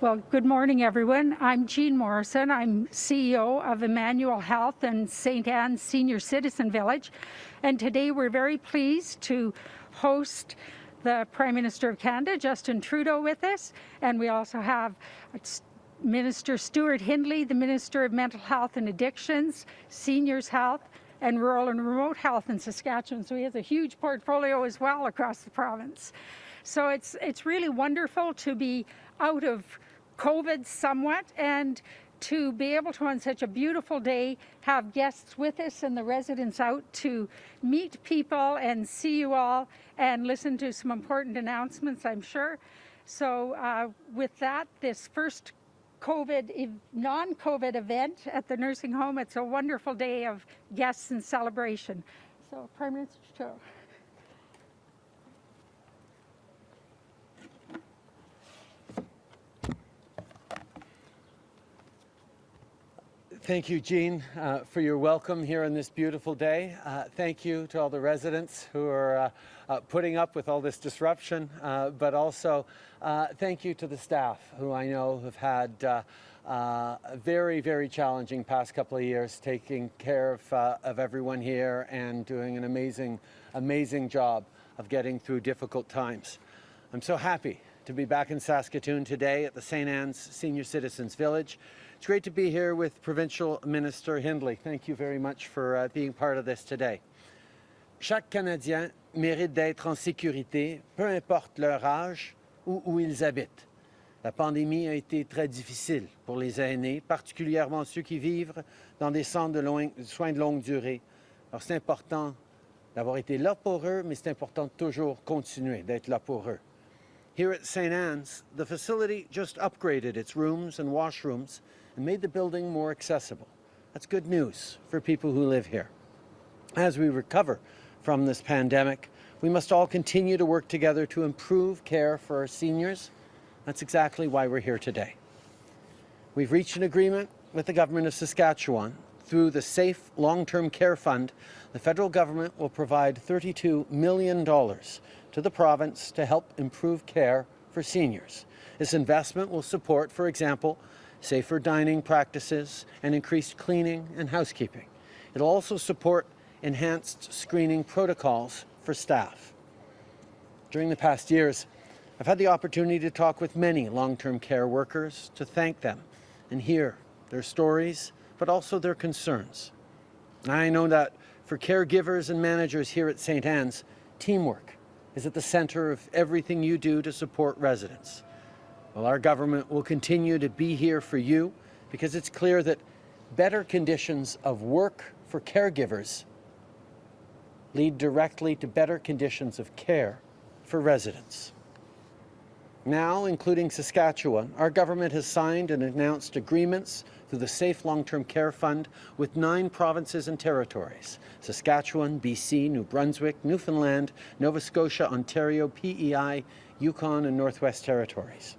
Well, good morning, everyone. I'm Jean Morrison. I'm CEO of Emmanuel Health and St. Anne's Senior Citizen Village. And today we're very pleased to host the Prime Minister of Canada, Justin Trudeau, with us. And we also have Minister Everett Hindley, the Minister of Mental Health and Addictions, Seniors Health, and Rural and Remote Health in Saskatchewan. So he has a huge portfolio as well across the province. So it's really wonderful to be out of COVID somewhat and to be able to, on such a beautiful day, have guests with us and the residents out to meet people and see you all and listen to some important announcements, I'm sure. So with that, this first non-COVID event at the nursing home, it's a wonderful day of guests and celebration. So Prime Minister Trudeau. Thank you, Jean, for your welcome here on this beautiful day. Thank you to all the residents who are putting up with all this disruption, but also thank you to the staff who I know have had a very, very challenging past couple of years taking care of everyone here and doing an amazing job of getting through difficult times. I'm so happy to be back in Saskatoon today at the St. Anne's Senior Citizens Village. It's great to be here with Provincial Minister Hindley. Thank you very much for being part of this today. Chaque Canadien mérite d'être en sécurité, peu importe leur âge ou où ils habitent. La pandémie a été très difficile pour les aînés, particulièrement ceux qui vivent dans des centres de soins de longue durée. Alors c'est important d'avoir été là pour eux, mais c'est important de toujours continuer d'être là pour eux. Here at St. Anne's, the facility just upgraded its rooms and washrooms and made the building more accessible. That's good news for people who live here. As we recover from this pandemic, we must all continue to work together to improve care for our seniors. That's exactly why we're here today. We've reached an agreement with the Government of Saskatchewan. Through the Safe Long-Term Care Fund, the federal government will provide $32 million to the province to help improve care for seniors. This investment will support, for example, safer dining practices and increased cleaning and housekeeping. It'll also support enhanced screening protocols for staff. During the past years, I've had the opportunity to talk with many long-term care workers to thank them and hear their stories, but also their concerns. I know that for caregivers and managers here at St. Anne's, teamwork is at the center of everything you do to support residents. Well, our government will continue to be here for you because it's clear that better conditions of work for caregivers lead directly to better conditions of care for residents. Now, including Saskatchewan, our government has signed and announced agreements through the Safe Long-Term Care Fund with 9 provinces and territories: Saskatchewan, BC, New Brunswick, Newfoundland, Nova Scotia, Ontario, PEI, Yukon, and Northwest Territories.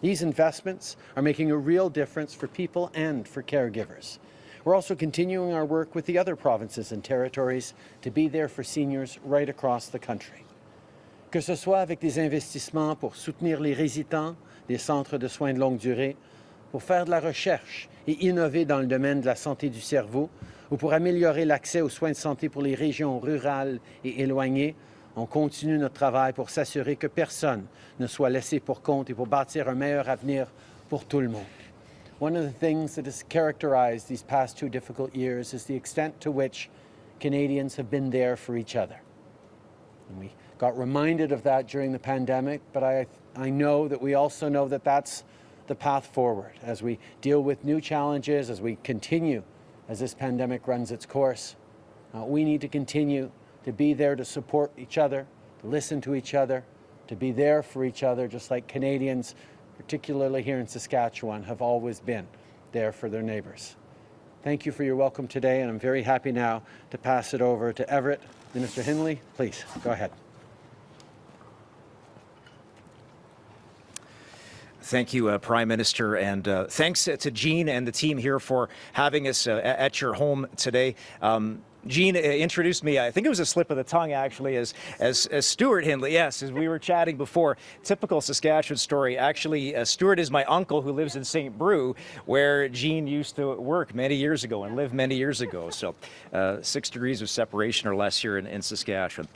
These investments are making a real difference for people and for caregivers. We're also continuing our work with the other provinces and territories to be there for seniors right across the country. Que ce soit avec des investissements pour soutenir les résidents des centres de soins de longue durée, pour faire de la recherche et innover dans le domaine de la santé du cerveau, ou pour améliorer l'accès aux soins de santé pour les régions rurales et éloignées, on continue notre travail pour s'assurer que personne ne soit laissé pour compte et pour bâtir un meilleur avenir pour tout le monde. One of the things that has characterized these past 2 difficult years is the extent to which Canadians have been there for each other. And we got reminded of that during the pandemic, but I know that we also know that that's the path forward as we deal with new challenges, as we continue as this pandemic runs its course. We need to continue to be there to support each other, to listen to each other, to be there for each other, just like Canadians, particularly here in Saskatchewan, have always been there for their neighbours. Thank you for your welcome today, and I'm very happy now to pass it over to Everett. Minister Hindley, please, go ahead. Thank you, Prime Minister, and thanks to Jean and the team here for having us at your home today. Jean introduced me, I think it was a slip of the tongue actually, as Stuart Hindley. Yes, as we were chatting before. Typical Saskatchewan story. Actually, Stuart is my uncle who lives in St. Brew, where Jean used to work many years ago and live many years ago. So 6 degrees of separation or less here in Saskatchewan.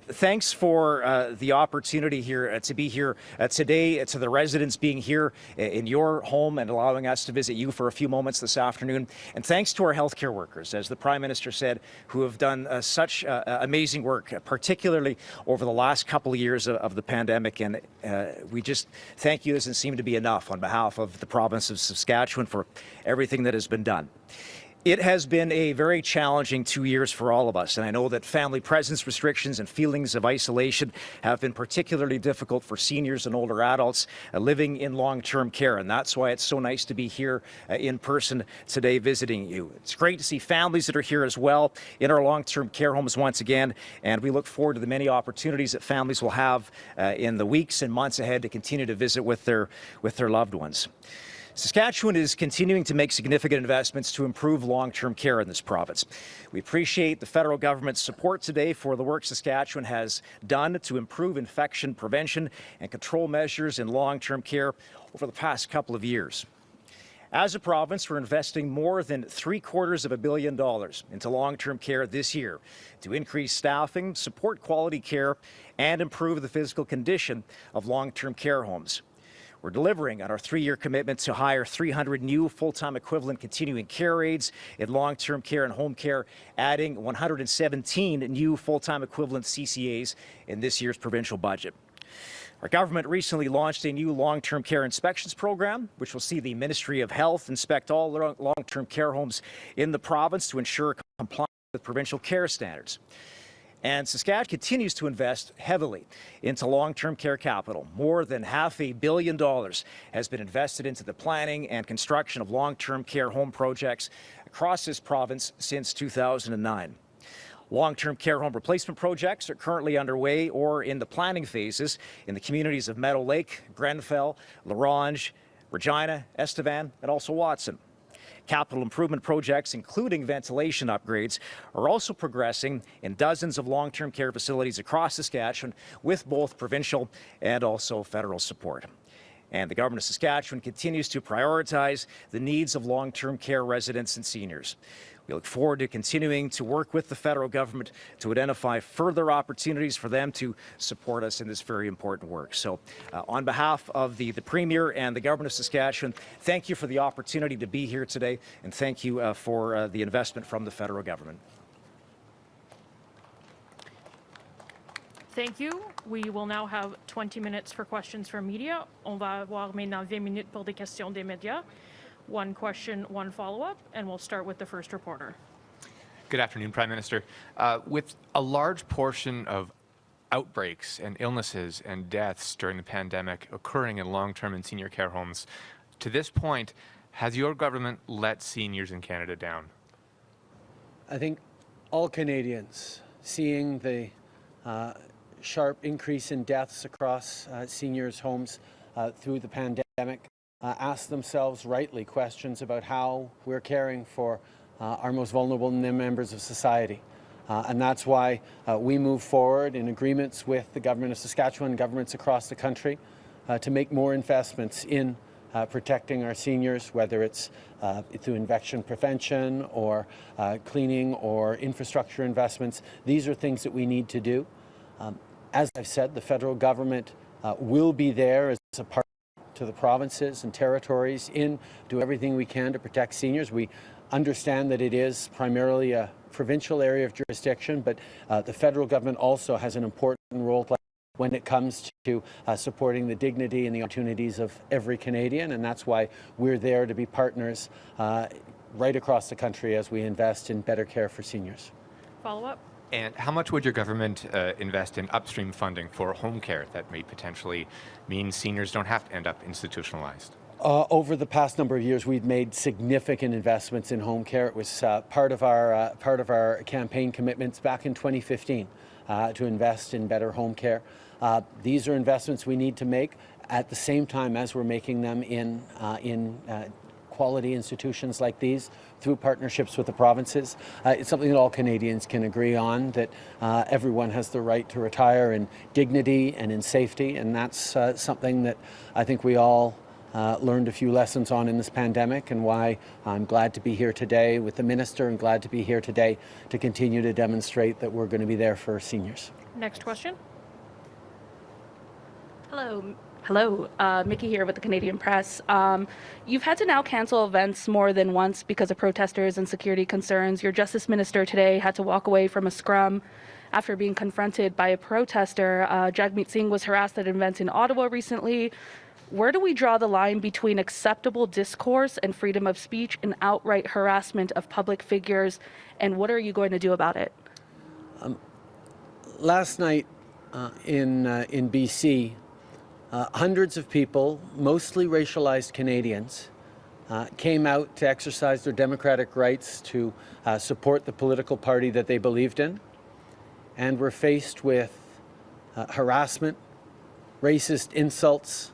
Thanks for the opportunity here to be here today, to the residents being here in your home and allowing us to visit you for a few moments this afternoon. And thanks to our healthcare workers, as the Prime Minister said, who have done such amazing work, particularly over the last couple of years of the pandemic. And we just thank you. Doesn't seem to be enough on behalf of the province of Saskatchewan for everything that has been done. It has been a very challenging 2 years for all of us, and I know that family presence restrictions and feelings of isolation have been particularly difficult for seniors and older adults living in long-term care, and that's why it's so nice to be here in person today visiting you. It's great to see families that are here as well in our long-term care homes once again, and we look forward to the many opportunities that families will have in the weeks and months ahead to continue to visit with their loved ones. Saskatchewan is continuing to make significant investments to improve long-term care in this province. We appreciate the federal government's support today for the work Saskatchewan has done to improve infection prevention and control measures in long-term care over the past couple of years. As a province, we're investing more than $750 million into long-term care this year to increase staffing, support quality care, and improve the physical condition of long-term care homes. We're delivering on our 3-year commitment to hire 300 new full-time equivalent continuing care aides in long-term care and home care, adding 117 new full-time equivalent CCAs in this year's provincial budget. Our government recently launched a new long-term care inspections program, which will see the Ministry of Health inspect all long-term care homes in the province to ensure compliance with provincial care standards. And Saskatchewan continues to invest heavily into long-term care capital. More than $500 million has been invested into the planning and construction of long-term care home projects across this province since 2009. Long-term care home replacement projects are currently underway or in the planning phases in the communities of Meadow Lake, Grenfell, La Ronge, Regina, Estevan, and also Watson. Capital improvement projects, including ventilation upgrades, are also progressing in dozens of long-term care facilities across Saskatchewan with both provincial and also federal support. And the government of Saskatchewan continues to prioritize the needs of long-term care residents and seniors. We look forward to continuing to work with the federal government to identify further opportunities for them to support us in this very important work. So on behalf of the Premier and the government of Saskatchewan, thank you for the opportunity to be here today, and thank you for the investment from the federal government. Thank you. We will now have 20 minutes for questions from media. On va avoir maintenant 20 minutes pour des questions des médias. One question, one follow-up, and we'll start with the first reporter. Good afternoon, Prime Minister. With a large portion of outbreaks and illnesses and deaths during the pandemic occurring in long-term and senior care homes, to this point, has your government let seniors in Canada down? I think all Canadians, seeing the sharp increase in deaths across seniors' homes through the pandemic, ask themselves rightly questions about how we're caring for our most vulnerable members of society. And that's why we move forward in agreements with the government of Saskatchewan, governments across the country, to make more investments in protecting our seniors, whether it's through infection prevention or cleaning or infrastructure investments. These are things that we need to do. As I've said, the federal government will be there as a partner to the provinces and territories in do everything we can to protect seniors. We understand that it is primarily a provincial area of jurisdiction, but the federal government also has an important role to play when it comes to supporting the dignity and the opportunities of every Canadian, and that's why we're there to be partners right across the country as we invest in better care for seniors. Follow-up? And how much would your government invest in upstream funding for home care that may potentially mean seniors don't have to end up institutionalized? Over the past number of years, we've made significant investments in home care. It was part of our campaign commitments back in 2015 to invest in better home care. These are investments we need to make at the same time as we're making them in quality institutions like these through partnerships with the provinces. It's something that all Canadians can agree on, that everyone has the right to retire in dignity and in safety, and that's something that I think we all learned a few lessons on in this pandemic, and why I'm glad to be here today with the Minister and glad to be here today to continue to demonstrate that we're going to be there for seniors. Next question. Hello, Mickey here with the Canadian Press. You've had to now cancel events more than once because of protesters and security concerns. Your Justice Minister today had to walk away from a scrum after being confronted by a protester. Jagmeet Singh was harassed at an event in Ottawa recently. Where do we draw the line between acceptable discourse and freedom of speech and outright harassment of public figures, and what are you going to do about it? Last night in BC, hundreds of people, mostly racialized Canadians, came out to exercise their democratic rights to support the political party that they believed in, and were faced with harassment, racist insults,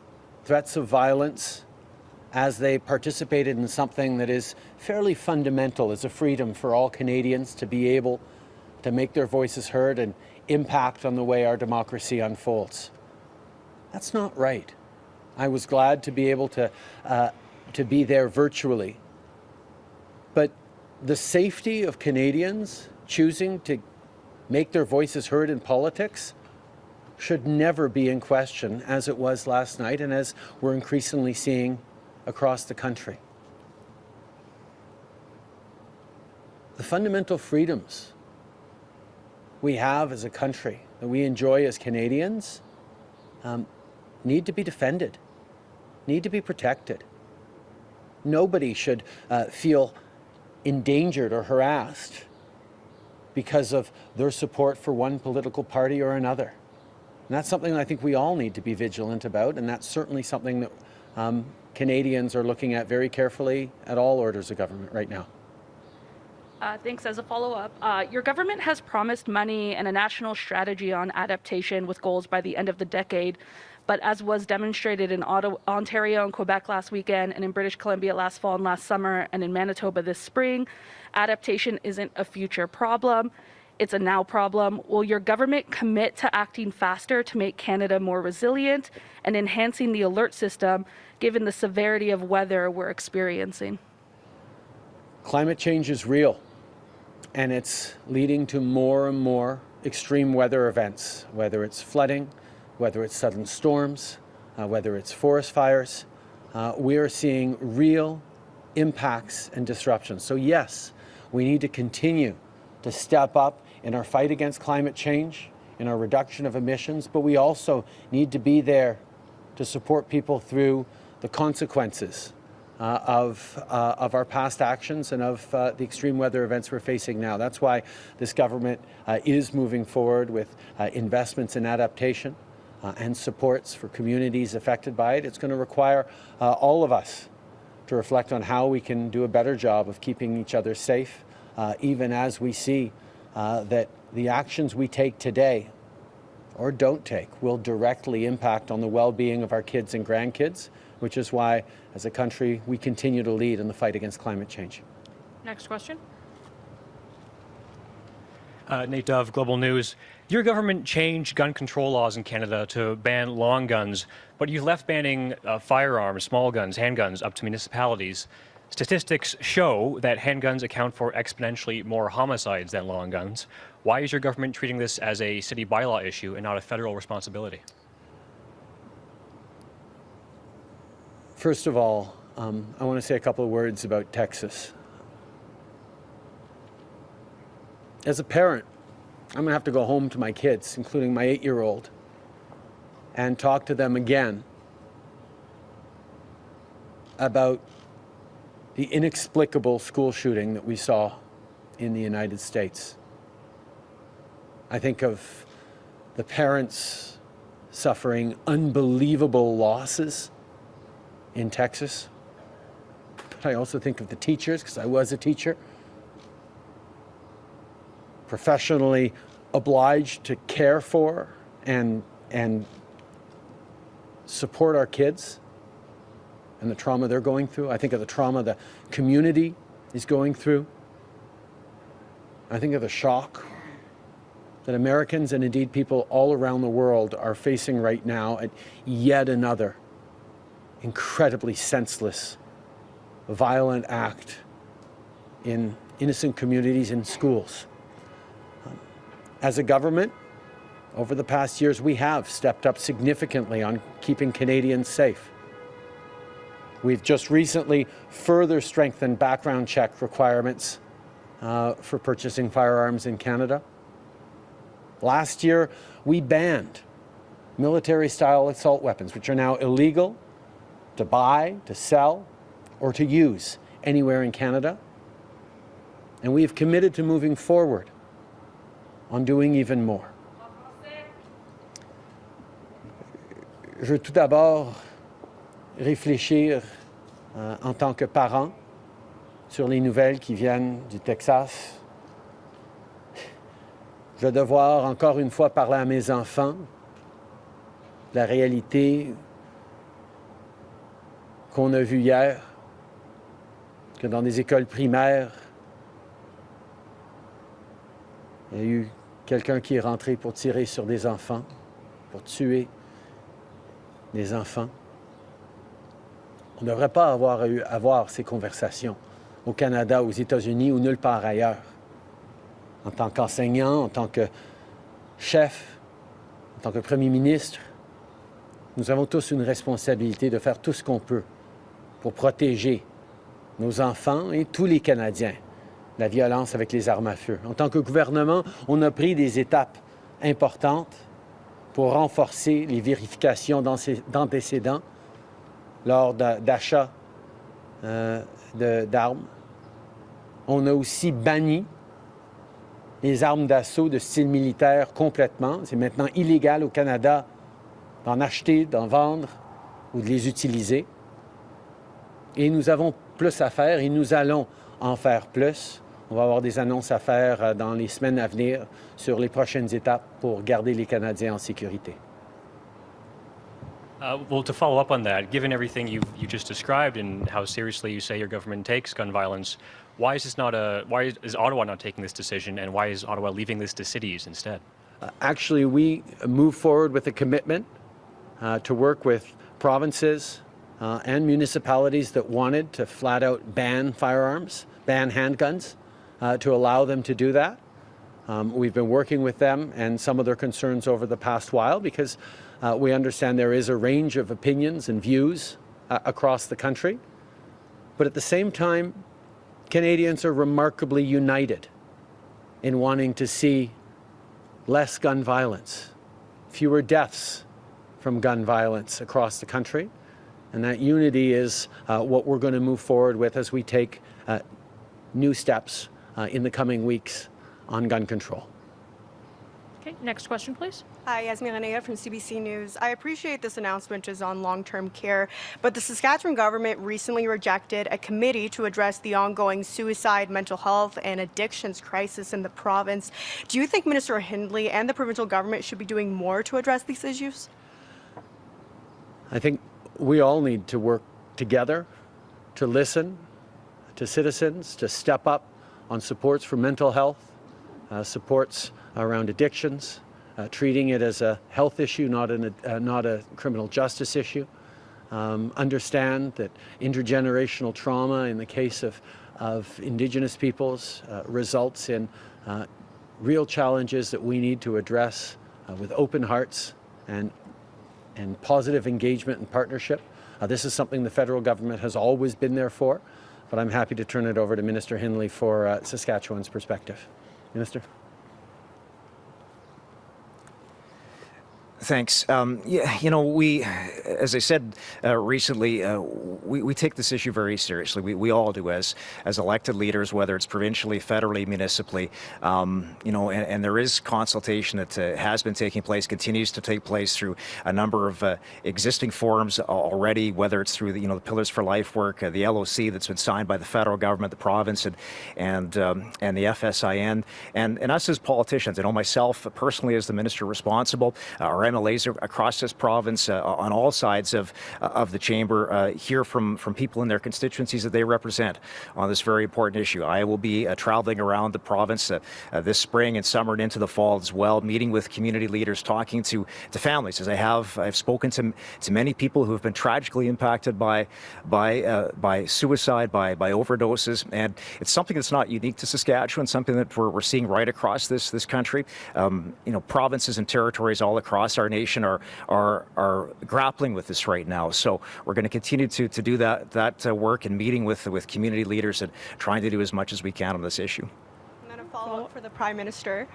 threats of violence as they participated in something that is fairly fundamental as a freedom for all Canadians to be able to make their voices heard and impact on the way our democracy unfolds. That's not right. I was glad to be able to be there virtually. But the safety of Canadians choosing to make their voices heard in politics should never be in question, as it was last night and as we're increasingly seeing across the country. The fundamental freedoms we have as a country, that we enjoy as Canadians, need to be defended, need to be protected. Nobody should feel endangered or harassed because of their support for one political party or another. And that's something I think we all need to be vigilant about, and that's certainly something that Canadians are looking at very carefully at all orders of government right now. Thanks. As a follow-up, your government has promised money and a national strategy on adaptation with goals by the end of the decade. But as was demonstrated in Ontario and Quebec last weekend, and in British Columbia last fall and last summer, and in Manitoba this spring, adaptation isn't a future problem. It's a now problem. Will your government commit to acting faster to make Canada more resilient and enhancing the alert system, given the severity of weather we're experiencing? Climate change is real, and it's leading to more and more extreme weather events, whether it's flooding, whether it's sudden storms, whether it's forest fires. We are seeing real impacts and disruptions. So yes, we need to continue to step up in our fight against climate change, in our reduction of emissions, but we also need to be there to support people through the consequences of our past actions and of the extreme weather events we're facing now. That's why this government is moving forward with investments in adaptation and supports for communities affected by it. It's going to require all of us to reflect on how we can do a better job of keeping each other safe, even as we see that the actions we take today or don't take will directly impact on the well-being of our kids and grandkids, which is why, as a country, we continue to lead in the fight against climate change. Next question. Nate Dove, Global News. Your government changed gun control laws in Canada to ban long guns, but you left banning firearms, small guns, handguns up to municipalities. Statistics show that handguns account for exponentially more homicides than long guns. Why is your government treating this as a city bylaw issue and not a federal responsibility? First of all, I want to say a couple of words about Texas. As a parent, I'm going to have to go home to my kids, including my 8-year-old, and talk to them again about the inexplicable school shooting that we saw in the United States. I think of the parents suffering unbelievable losses in Texas. But I also think of the teachers, because I was a teacher, professionally obliged to care for and support our kids. and the trauma they're going through. I think of the trauma the community is going through. I think of the shock that Americans and indeed people all around the world are facing right now at yet another incredibly senseless, violent act in innocent communities in schools. As a government, over the past years, we have stepped up significantly on keeping Canadians safe. We've just recently further strengthened background check requirements for purchasing firearms in Canada. Last year, we banned military-style assault weapons, which are now illegal to buy, to sell, or to use anywhere in Canada. And we have committed to moving forward on doing even more. Je veux tout d'abord réfléchir en tant que parent sur les nouvelles qui viennent du Texas. Je vais devoir encore une fois parler à mes enfants de la réalité qu'on a vue hier, que dans des écoles primaires, il y a eu quelqu'un qui est rentré pour tirer sur des enfants, pour tuer des enfants. On ne devrait pas avoir ces conversations au Canada, aux États-Unis ou nulle part ailleurs. En tant qu'enseignant, en tant que chef, en tant que Premier ministre, nous avons tous une responsabilité de faire tout ce qu'on peut pour protéger nos enfants et tous les Canadiens de la violence avec les armes à feu. En tant que gouvernement, on a pris des étapes importantes pour renforcer les vérifications d'antécédents lors d'achats d'armes. On a aussi banni les armes d'assaut de style militaire complètement. C'est maintenant illégal au Canada d'en acheter, d'en vendre ou de les utiliser. Et nous avons plus à faire et nous allons en faire plus. On va avoir des annonces à faire dans les semaines à venir sur les prochaines étapes pour garder les Canadiens en sécurité. Well, to follow up on that, given everything you just described and how seriously you say your government takes gun violence, why is Ottawa not taking this decision, and why is Ottawa leaving this to cities instead? Actually, we move forward with a commitment to work with provinces and municipalities that wanted to flat out ban firearms, ban handguns, to allow them to do that. We've been working with them and some of their concerns over the past while because we understand there is a range of opinions and views across the country. But at the same time, Canadians are remarkably united in wanting to see less gun violence, fewer deaths from gun violence across the country. And that unity is what we're going to move forward with as we take new steps in the coming weeks on gun control. Okay, next question, please. Hi, Yasmin Hanea from CBC News. I appreciate this announcement is on long-term care, but the Saskatchewan government recently rejected a committee to address the ongoing suicide, mental health, and addictions crisis in the province. Do you think Minister Hindley and the provincial government should be doing more to address these issues? I think we all need to work together to listen to citizens, to step up on supports for mental health, supports around addictions, treating it as a health issue, not a criminal justice issue. Understand that intergenerational trauma in the case of Indigenous peoples results in real challenges that we need to address with open hearts and positive engagement and partnership. This is something the federal government has always been there for, but I'm happy to turn it over to Minister Hindley for Saskatchewan's perspective. Minister? Thanks. Yeah, you know, we, as I said recently, we take this issue very seriously. We all do as elected leaders, whether it's provincially, federally, municipally. You know, and there is consultation that has been taking place, continues to take place through a number of existing forums already, whether it's through the the Pillars for Life work, the LOC that's been signed by the federal government, the province, and the FSIN, and us as politicians. I know myself personally as the minister responsible, our MLAs across this province on all sides of the chamber hear from people in their constituencies that they represent on this very important issue. I will be traveling around the province this spring and summer and into the fall as well, meeting with community leaders, talking to families, as I've spoken to many people who have been tragically impacted by suicide, by overdoses, and it's something that's not unique to Saskatchewan, something that we're seeing right across this country. Provinces and territories all across our nation are grappling with this right now. So we're going to continue to do that work and meeting with community leaders and trying to do as much as we can on this issue. And then a follow-up for the Prime Minister.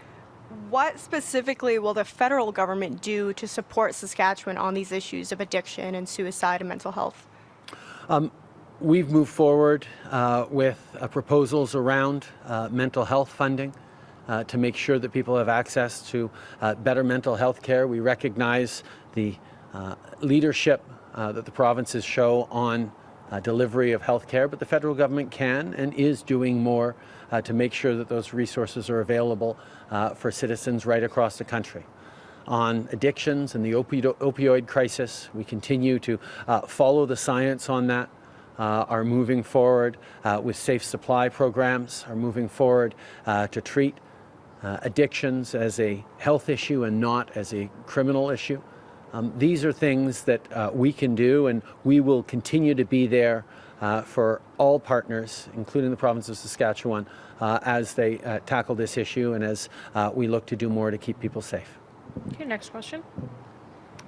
What specifically will the federal government do to support Saskatchewan on these issues of addiction and suicide and mental health? We've moved forward with proposals around mental health funding to make sure that people have access to better mental health care. We recognize the leadership that the provinces show on delivery of health care, but the federal government can and is doing more to make sure that those resources are available for citizens right across the country. On addictions and the opioid crisis, we continue to follow the science on that, are moving forward with safe supply programs, are moving forward to treat addictions as a health issue and not as a criminal issue. These are things that we can do, and we will continue to be there for all partners, including the province of Saskatchewan, as they tackle this issue and as we look to do more to keep people safe. Okay, next question.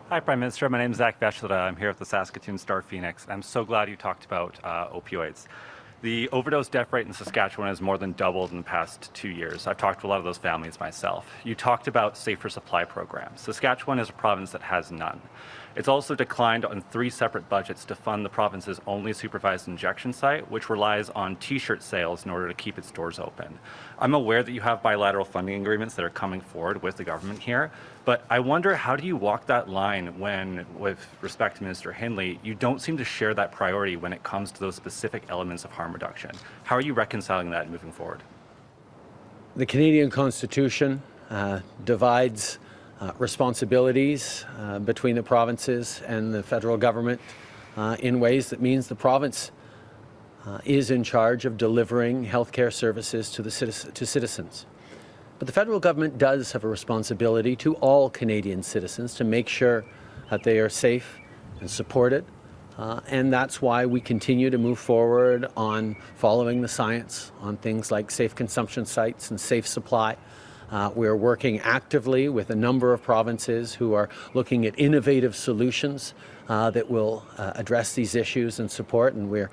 Hi, Prime Minister. My name is Zach Bechlada. I'm here with the Saskatoon Star Phoenix. I'm so glad you talked about opioids. The overdose death rate in Saskatchewan has more than doubled in the past 2 years. I've talked to a lot of those families myself. You talked about safer supply programs. Saskatchewan is a province that has none. It's also declined on 3 separate budgets to fund the province's only supervised injection site, which relies on T-shirt sales in order to keep its doors open. I'm aware that you have bilateral funding agreements that are coming forward with the government here, but I wonder, how do you walk that line when, with respect to Minister Hindley, you don't seem to share that priority when it comes to those specific elements of harm reduction? How are you reconciling that moving forward? The Canadian Constitution divides responsibilities between the provinces and the federal government in ways that means the province is in charge of delivering healthcare services to citizens. But the federal government does have a responsibility to all Canadian citizens to make sure that they are safe and supported. And that's why we continue to move forward on following the science on things like safe consumption sites and safe supply. We're working actively with a number of provinces who are looking at innovative solutions that will address these issues and support, and we're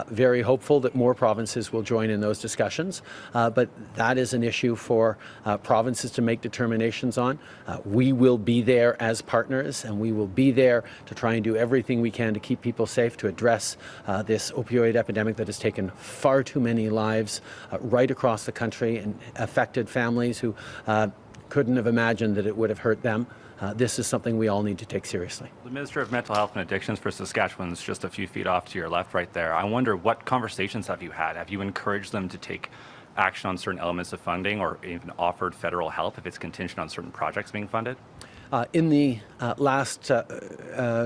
very hopeful that more provinces will join in those discussions. But that is an issue for provinces to make determinations on. We will be there as partners, and we will be there to try and do everything we can to keep people safe, to address this opioid epidemic that has taken far too many lives right across the country and affected families who couldn't have imagined that it would have hurt them. This is something we all need to take seriously. The Minister of Mental Health and Addictions for Saskatchewan is just a few feet off to your left right there. I wonder, what conversations have you had? Have you encouraged them to take action on certain elements of funding, or even offered federal help if it's contingent on certain projects being funded? In the last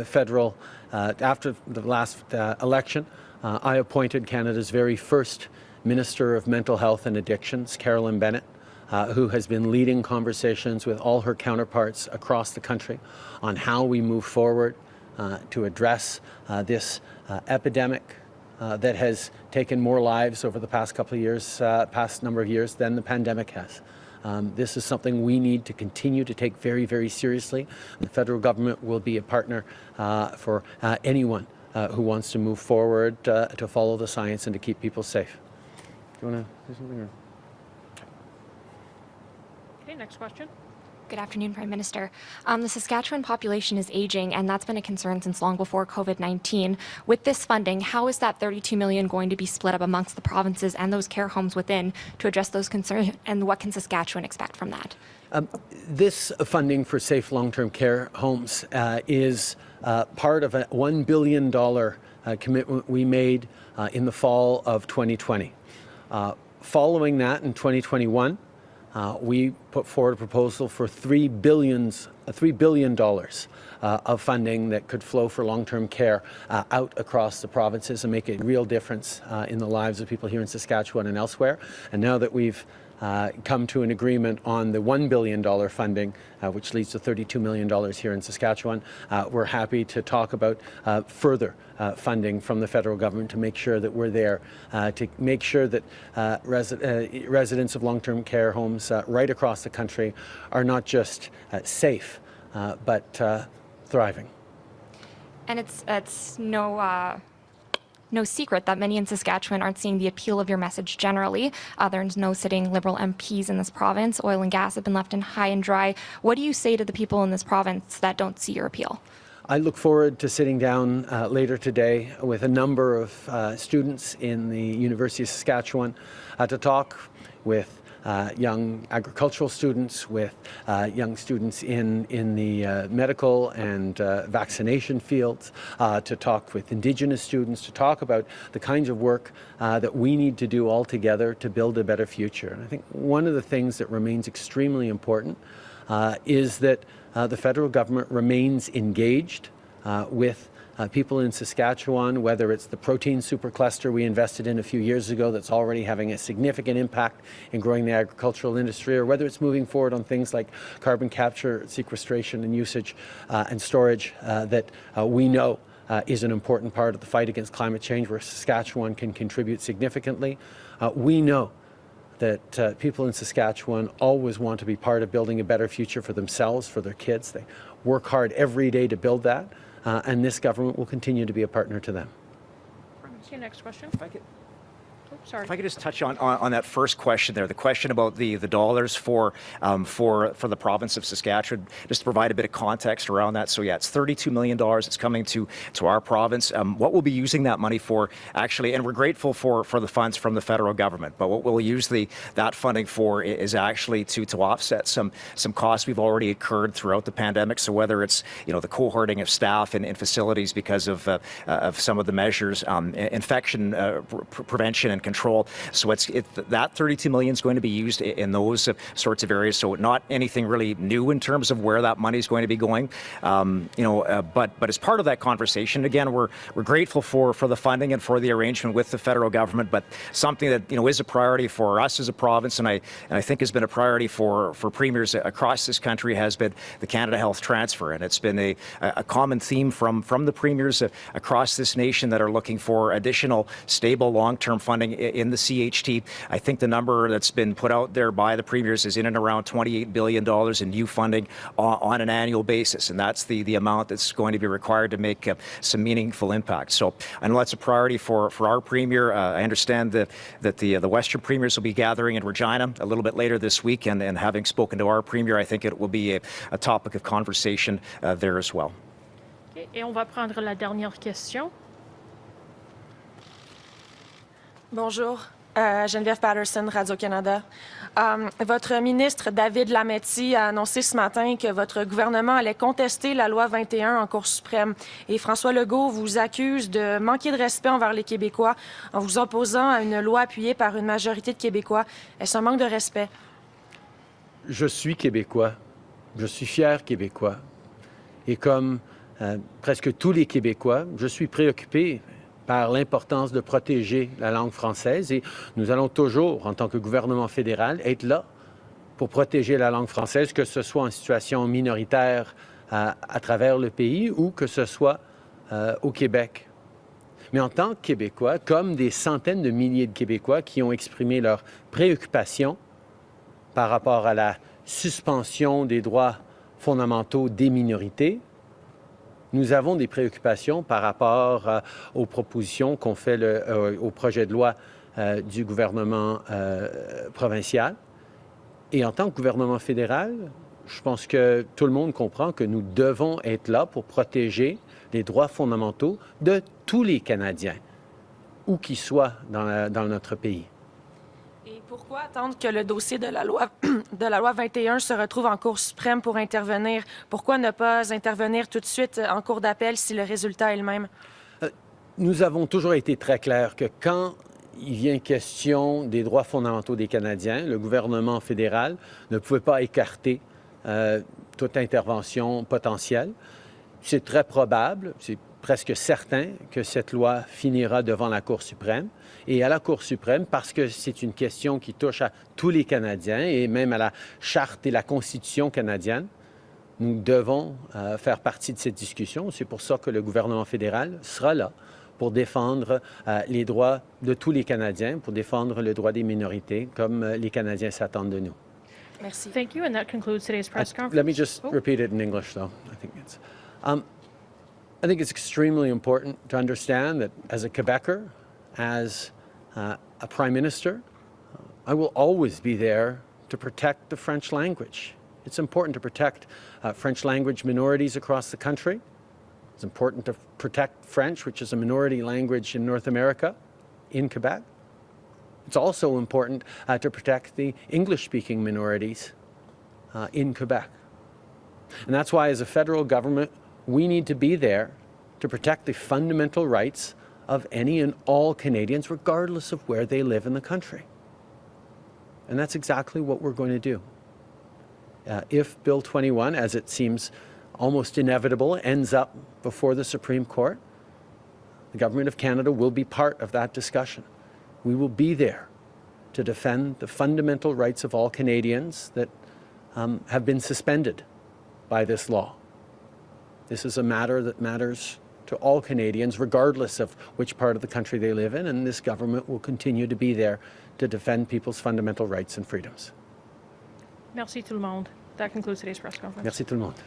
federal, after the last election, I appointed Canada's very first Minister of Mental Health and Addictions, Carolyn Bennett, who has been leading conversations with all her counterparts across the country on how we move forward to address this epidemic that has taken more lives over the past couple of years, past number of years, than the pandemic has. This is something we need to continue to take very, very seriously. The federal government will be a partner for anyone who wants to move forward to follow the science and to keep people safe. Do you want to say something? Or? Okay, next question. Good afternoon, Prime Minister. The Saskatchewan population is aging, and that's been a concern since long before COVID-19. With this funding, how is that $32 million going to be split up amongst the provinces and those care homes within to address those concerns, and what can Saskatchewan expect from that? This funding for safe long-term care homes is part of a $1 billion commitment we made in the fall of 2020. Following that, in 2021, we put forward a proposal for $3 billion $3 billion of funding that could flow for long-term care out across the provinces and make a real difference in the lives of people here in Saskatchewan and elsewhere. And now that we've come to an agreement on the $1 billion funding, which leads to $32 million here in Saskatchewan, we're happy to talk about further funding from the federal government to make sure that we're there, to make sure that residents of long-term care homes right across the country are not just safe, but thriving. And it's no secret that many in Saskatchewan aren't seeing the appeal of your message generally. There's no sitting Liberal MPs in this province. Oil and gas have been left in high and dry. What do you say to the people in this province that don't see your appeal? I look forward to sitting down later today with a number of students in the University of Saskatchewan to talk with young agricultural students, with young students in the medical and vaccination fields, to talk with Indigenous students, to talk about the kinds of work that we need to do all together to build a better future. And I think one of the things that remains extremely important is that the federal government remains engaged with people in Saskatchewan, whether it's the protein supercluster we invested in a few years ago that's already having a significant impact in growing the agricultural industry, or whether it's moving forward on things like carbon capture, sequestration and usage and storage that we know is an important part of the fight against climate change, where Saskatchewan can contribute significantly. We know that people in Saskatchewan always want to be part of building a better future for themselves, for their kids. They work hard every day to build that. And this government will continue to be a partner to them. Okay, next question. Sorry. If I could just touch on that first question there, the question about the dollars for the province of Saskatchewan, just to provide a bit of context around that. So yeah, it's $32 million. It's coming to our province. What we'll be using that money for, actually, and we're grateful for the funds from the federal government, but what we'll use that funding for is actually to offset some costs we've already incurred throughout the pandemic. So whether it's the cohorting of staff in facilities because of some of the measures, infection prevention and control. So that $32 million is going to be used in those sorts of areas. So not anything really new in terms of where that money is going to be going. But as part of that conversation, again, we're grateful for the funding and for the arrangement with the federal government. But something that is a priority for us as a province, and I think has been a priority for premiers across this country, has been the Canada Health Transfer, and it's been a common theme from the premiers across this nation that are looking for additional stable long-term funding in the CHT. I think the number that's been put out there by the premiers is in and around $28 billion in new funding on an annual basis, and that's the amount that's going to be required to make some meaningful impact. So I know that's a priority for our premier. I understand that the Western premiers will be gathering in Regina a little bit later this week, and having spoken to our premier, I think it will be a topic of conversation there as well. Okay, et on va prendre la dernière question. Bonjour, Geneviève Patterson, Radio-Canada. Votre ministre David Lametti a annoncé ce matin que votre gouvernement allait contester la loi 21 en Cour suprême. Et François Legault vous accuse de manquer de respect envers les Québécois en vous opposant à une loi appuyée par une majorité de Québécois. Est-ce un manque de respect? Je suis Québécois. Je suis fier Québécois. Et comme presque tous les Québécois, je suis préoccupé par l'importance de protéger la langue française, et nous allons toujours, en tant que gouvernement fédéral, être là pour protéger la langue française, que ce soit en situation minoritaire à travers le pays ou que ce soit au Québec. Mais en tant que Québécois, comme des centaines de milliers de Québécois qui ont exprimé leurs préoccupations par rapport à la suspension des droits fondamentaux des minorités, nous avons des préoccupations par rapport aux propositions qu'on fait au projet de loi du gouvernement provincial. Et en tant que gouvernement fédéral, je pense que tout le monde comprend que nous devons être là pour protéger les droits fondamentaux de tous les Canadiens, où qu'ils soient dans notre pays. Et pourquoi attendre que le dossier de la loi 21 se retrouve en Cour suprême pour intervenir? Pourquoi ne pas intervenir tout de suite en Cour d'appel si le résultat est le même? Nous avons toujours été très clairs que quand il vient question des droits fondamentaux des Canadiens, le gouvernement fédéral ne pouvait pas écarter toute intervention potentielle. C'est très probable, c'est presque certain que cette loi finira devant la Cour suprême. Et à la Cour suprême, parce que c'est une question qui touche à tous les Canadiens et même à la Charte et la Constitution canadienne, nous devons faire partie de cette discussion. C'est pour ça que le gouvernement fédéral sera là pour défendre les droits de tous les Canadiens, pour défendre le droit des minorités, comme les Canadiens s'attendent de nous. Merci. Thank you, and that concludes today's press conference. Let me just repeat it in English, though. I think it's extremely important to understand that as a Quebecer, as a Prime Minister, I will always be there to protect the French language. It's important to protect French language minorities across the country. It's important to protect French, which is a minority language in North America, in Quebec. It's also important to protect the English-speaking minorities in Quebec. And that's why, as a federal government, we need to be there to protect the fundamental rights of any and all Canadians, regardless of where they live in the country. And that's exactly what we're going to do. If Bill 21, as it seems almost inevitable, ends up before the Supreme Court, the Government of Canada will be part of that discussion. We will be there to defend the fundamental rights of all Canadians that have been suspended by this law. This is a matter that matters to all Canadians, regardless of which part of the country they live in, and this government will continue to be there to defend people's fundamental rights and freedoms. Merci tout le monde. That concludes today's press conference. Merci tout le monde.